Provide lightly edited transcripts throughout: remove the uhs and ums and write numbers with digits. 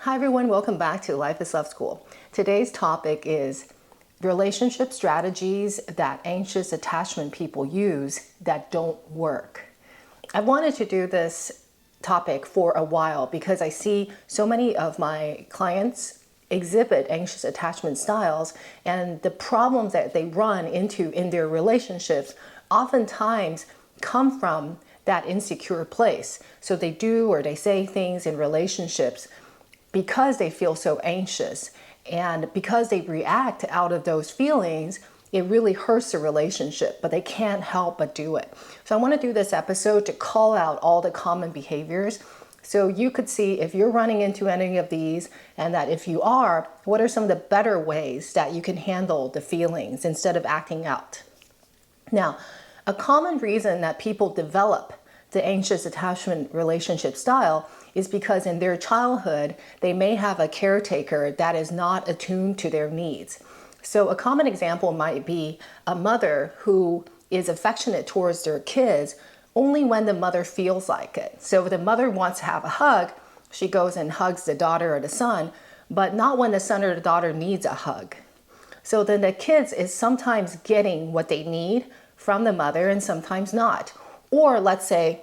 Hi everyone, welcome back to Life is Love School. Today's topic is relationship strategies that anxious attachment people use that don't work. I wanted to do this topic for a while because I see so many of my clients exhibit anxious attachment styles, and the problems that they run into in their relationships oftentimes come from that insecure place. So they do or they say things in relationships because they feel so anxious, and because they react out of those feelings, it really hurts the relationship, but they can't help but do it. So I want to do this episode to call out all the common behaviors so you could see if you're running into any of these, and that if you are, what are some of the better ways that you can handle the feelings instead of acting out. Now, a common reason that people develop the anxious attachment relationship style is because in their childhood, they may have a caretaker that is not attuned to their needs. So a common example might be a mother who is affectionate towards their kids only when the mother feels like it. So if the mother wants to have a hug, she goes and hugs the daughter or the son, but not when the son or the daughter needs a hug. So then the kids is sometimes getting what they need from the mother and sometimes not. Or let's say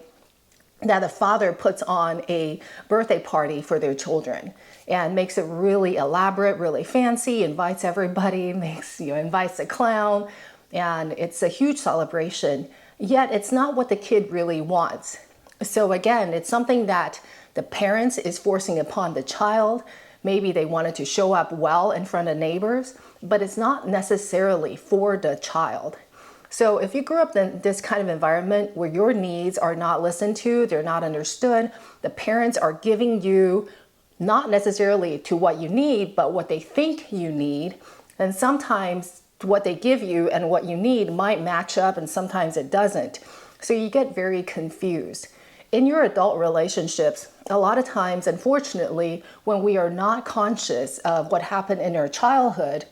that a father puts on a birthday party for their children and makes it really elaborate, really fancy, invites everybody, invites a clown, and it's a huge celebration. Yet it's not what the kid really wants. So again, it's something that the parents is forcing upon the child. Maybe they wanted to show up well in front of neighbors, but it's not necessarily for the child. So if you grew up in this kind of environment where your needs are not listened to, they're not understood, the parents are giving you not necessarily to what you need, but what they think you need, then sometimes what they give you and what you need might match up and sometimes it doesn't. So you get very confused. In your adult relationships, a lot of times, unfortunately, when we are not conscious of what happened in our childhood,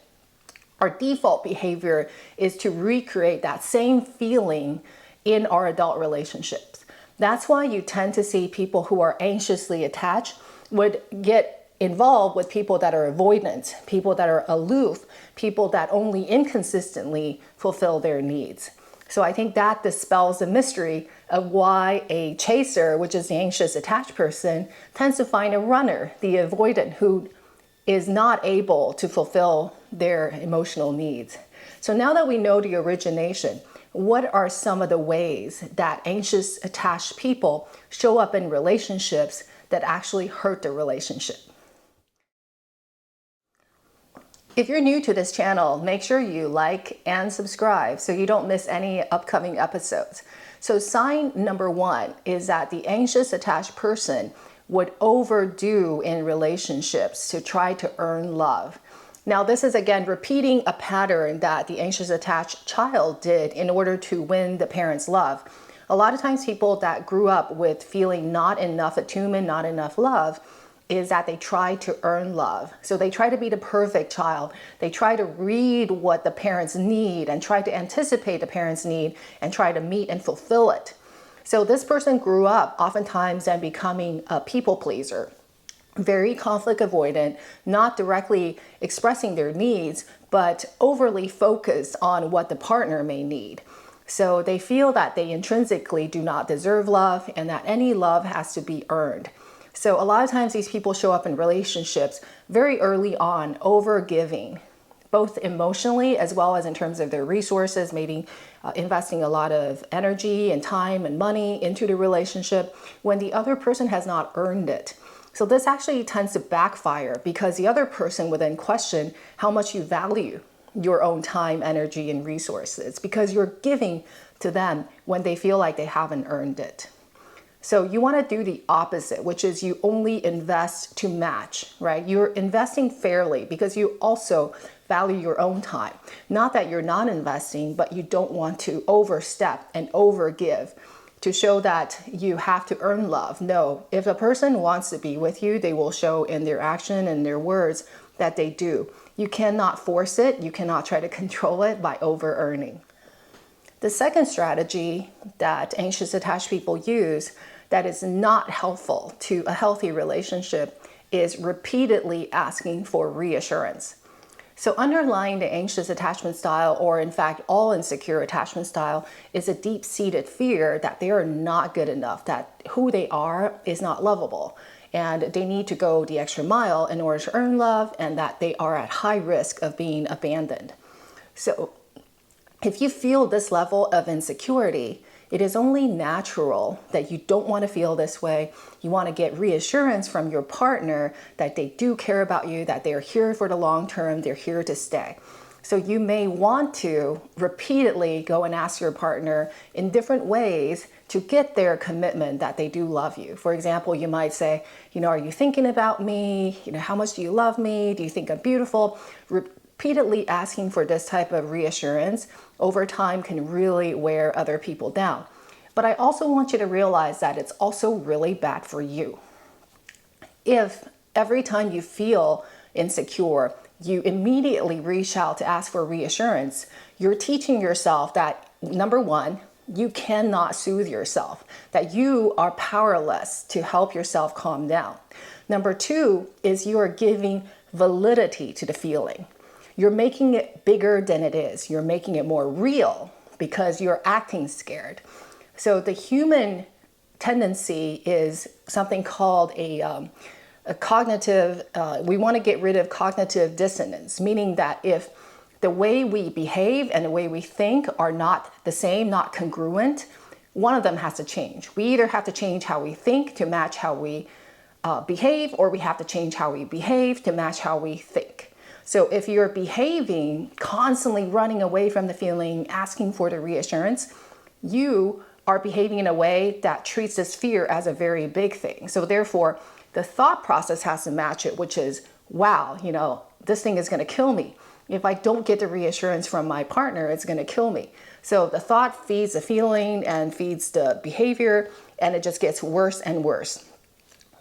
our default behavior is to recreate that same feeling in our adult relationships. That's why you tend to see people who are anxiously attached would get involved with people that are avoidant, people that are aloof, people that only inconsistently fulfill their needs. So I think that dispels the mystery of why a chaser, which is the anxious attached person, tends to find a runner, the avoidant, who is not able to fulfill their emotional needs. So now that we know the origination, what are some of the ways that anxious attached people show up in relationships that actually hurt the relationship? If you're new to this channel, make sure you like and subscribe so you don't miss any upcoming episodes. So sign number one is that the anxious attached person would overdo in relationships to try to earn love. Now, this is again repeating a pattern that the anxious attached child did in order to win the parents' love. A lot of times people that grew up with feeling not enough attunement, not enough love, is that they try to earn love. So they try to be the perfect child. They try to read what the parents need and try to anticipate the parents' need and try to meet and fulfill it. So this person grew up oftentimes and becoming a people pleaser, very conflict avoidant, not directly expressing their needs, but overly focused on what the partner may need. So they feel that they intrinsically do not deserve love and that any love has to be earned. So a lot of times these people show up in relationships very early on, over giving, both emotionally as well as in terms of their resources, maybe investing a lot of energy and time and money into the relationship when the other person has not earned it. So this actually tends to backfire because the other person would then question how much you value your own time, energy, and resources because you're giving to them when they feel like they haven't earned it. So you want to do the opposite, which is you only invest to match, right? You're investing fairly because you also value your own time. Not that you're not investing, but you don't want to overstep and overgive to show that you have to earn love. No, if a person wants to be with you, they will show in their action and their words that they do. You cannot force it. You cannot try to control it by over-earning. The second strategy that anxious attached people use that is not helpful to a healthy relationship is repeatedly asking for reassurance. So underlying the anxious attachment style, or in fact all insecure attachment style, is a deep-seated fear that they are not good enough, that who they are is not lovable, and they need to go the extra mile in order to earn love, and that they are at high risk of being abandoned. So if you feel this level of insecurity, it is only natural that you don't want to feel this way. You want to get reassurance from your partner that they do care about you, that they're here for the long term, they're here to stay. So you may want to repeatedly go and ask your partner in different ways to get their commitment that they do love you. For example, you might say, are you thinking about me? How much do you love me? Do you think I'm beautiful? Repeatedly asking for this type of reassurance over time can really wear other people down. But I also want you to realize that it's also really bad for you. If every time you feel insecure, you immediately reach out to ask for reassurance, you're teaching yourself that, number one, you cannot soothe yourself, that you are powerless to help yourself calm down. Number two is you are giving validity to the feeling. You're making it bigger than it is. You're making it more real because you're acting scared. So the human tendency is something called a cognitive, we want to get rid of cognitive dissonance, meaning that if the way we behave and the way we think are not the same, not congruent, one of them has to change. We either have to change how we think to match how we behave, or we have to change how we behave to match how we think. So if you're behaving, constantly running away from the feeling, asking for the reassurance, you are behaving in a way that treats this fear as a very big thing. So therefore, the thought process has to match it, which is, wow, this thing is going to kill me. If I don't get the reassurance from my partner, it's going to kill me. So the thought feeds the feeling and feeds the behavior, and it just gets worse and worse.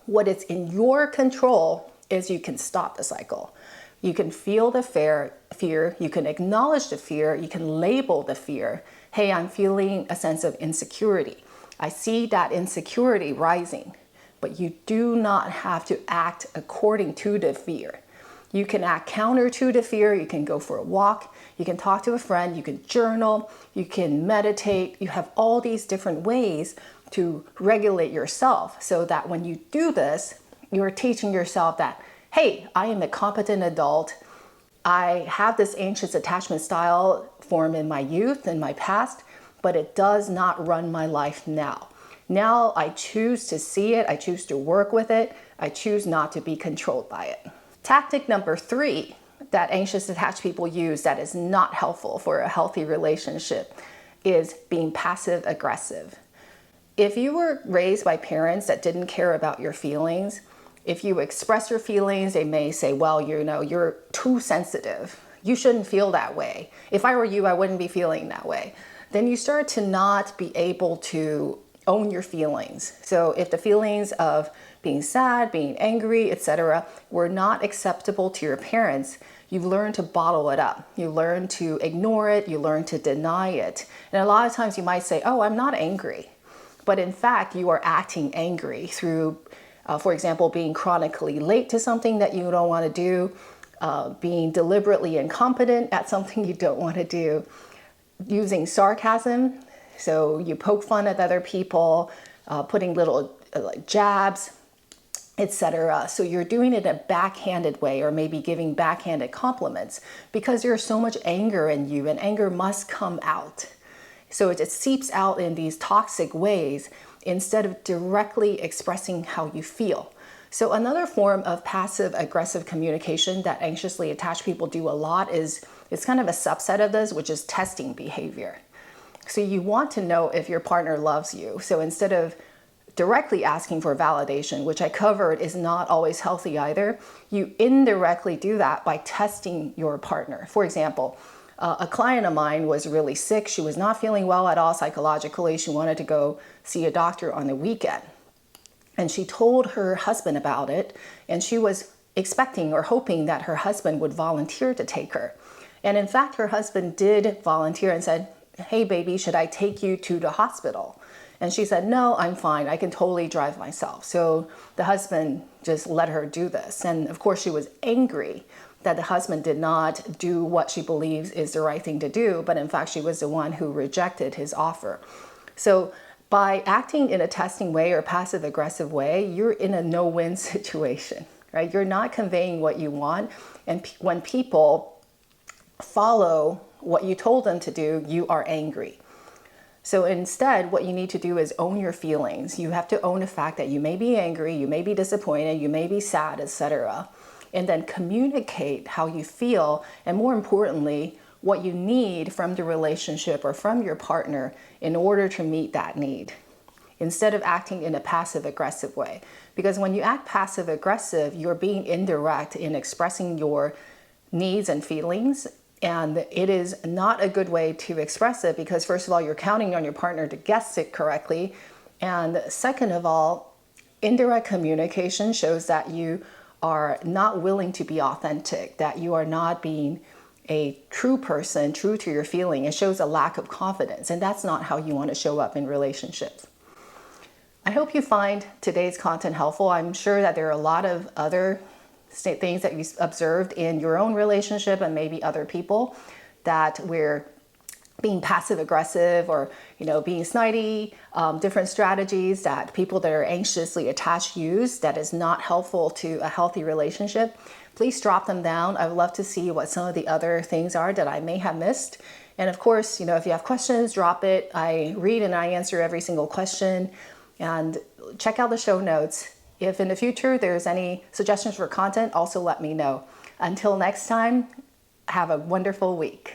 What is in your control is you can stop the cycle. You can feel the fear, you can acknowledge the fear, you can label the fear. Hey, I'm feeling a sense of insecurity. I see that insecurity rising, but you do not have to act according to the fear. You can act counter to the fear. You can go for a walk. You can talk to a friend. You can journal. You can meditate. You have all these different ways to regulate yourself so that when you do this, you're teaching yourself that, hey, I am a competent adult. I have this anxious attachment style formed in my youth and my past, but it does not run my life now. Now I choose to see it. I choose to work with it. I choose not to be controlled by it. Tactic number 3 that anxious attached people use that is not helpful for a healthy relationship is being passive aggressive. If you were raised by parents that didn't care about your feelings, if you express your feelings, they may say, well, you're too sensitive. You shouldn't feel that way. If I were you, I wouldn't be feeling that way. Then you start to not be able to own your feelings. So if the feelings of being sad, being angry, etc., were not acceptable to your parents, you learn to bottle it up. You learn to ignore it. You learn to deny it. And a lot of times you might say, oh, I'm not angry. But in fact, you are acting angry through for example, being chronically late to something that you don't want to do, being deliberately incompetent at something you don't want to do, using sarcasm, so you poke fun at other people, putting little jabs, etc. So you're doing it in a backhanded way, or maybe giving backhanded compliments because there's so much anger in you, and anger must come out. So it seeps out in these toxic ways instead of directly expressing how you feel. So another form of passive aggressive communication that anxiously attached people do a lot is, it's kind of a subset of this, which is testing behavior. So you want to know if your partner loves you. So instead of directly asking for validation, which I covered is not always healthy either, you indirectly do that by testing your partner. For example, a client of mine was really sick. She was not feeling well at all psychologically. She wanted to go see a doctor on the weekend. And she told her husband about it, and she was expecting or hoping that her husband would volunteer to take her. And in fact, her husband did volunteer and said, hey baby, should I take you to the hospital? And she said, no, I'm fine. I can totally drive myself. So the husband just let her do this. And of course, she was angry that the husband did not do what she believes is the right thing to do. But in fact, she was the one who rejected his offer. So by acting in a testing way or passive aggressive way, you're in a no-win situation, right? You're not conveying what you want. And when people follow what you told them to do, you are angry. So instead, what you need to do is own your feelings. You have to own the fact that you may be angry, you may be disappointed, you may be sad, etc. And then communicate how you feel, and more importantly, what you need from the relationship or from your partner in order to meet that need, instead of acting in a passive aggressive way. Because when you act passive aggressive, you're being indirect in expressing your needs and feelings. And it is not a good way to express it because, first of all, you're counting on your partner to guess it correctly. And second of all, indirect communication shows that you are not willing to be authentic, that you are not being a true person, true to your feeling. It shows a lack of confidence, and that's not how you want to show up in relationships. I hope you find today's content helpful. I'm sure that there are a lot of other things that you observed in your own relationship and maybe other people that we're being passive aggressive or being snidey, different strategies that people that are anxiously attached use that is not helpful to a healthy relationship. Please drop them down. I would love to see what some of the other things are that I may have missed. And of course, if you have questions, drop it. I read and I answer every single question. And check out the show notes. If in the future there's any suggestions for content, also let me know. Until next time, have a wonderful week.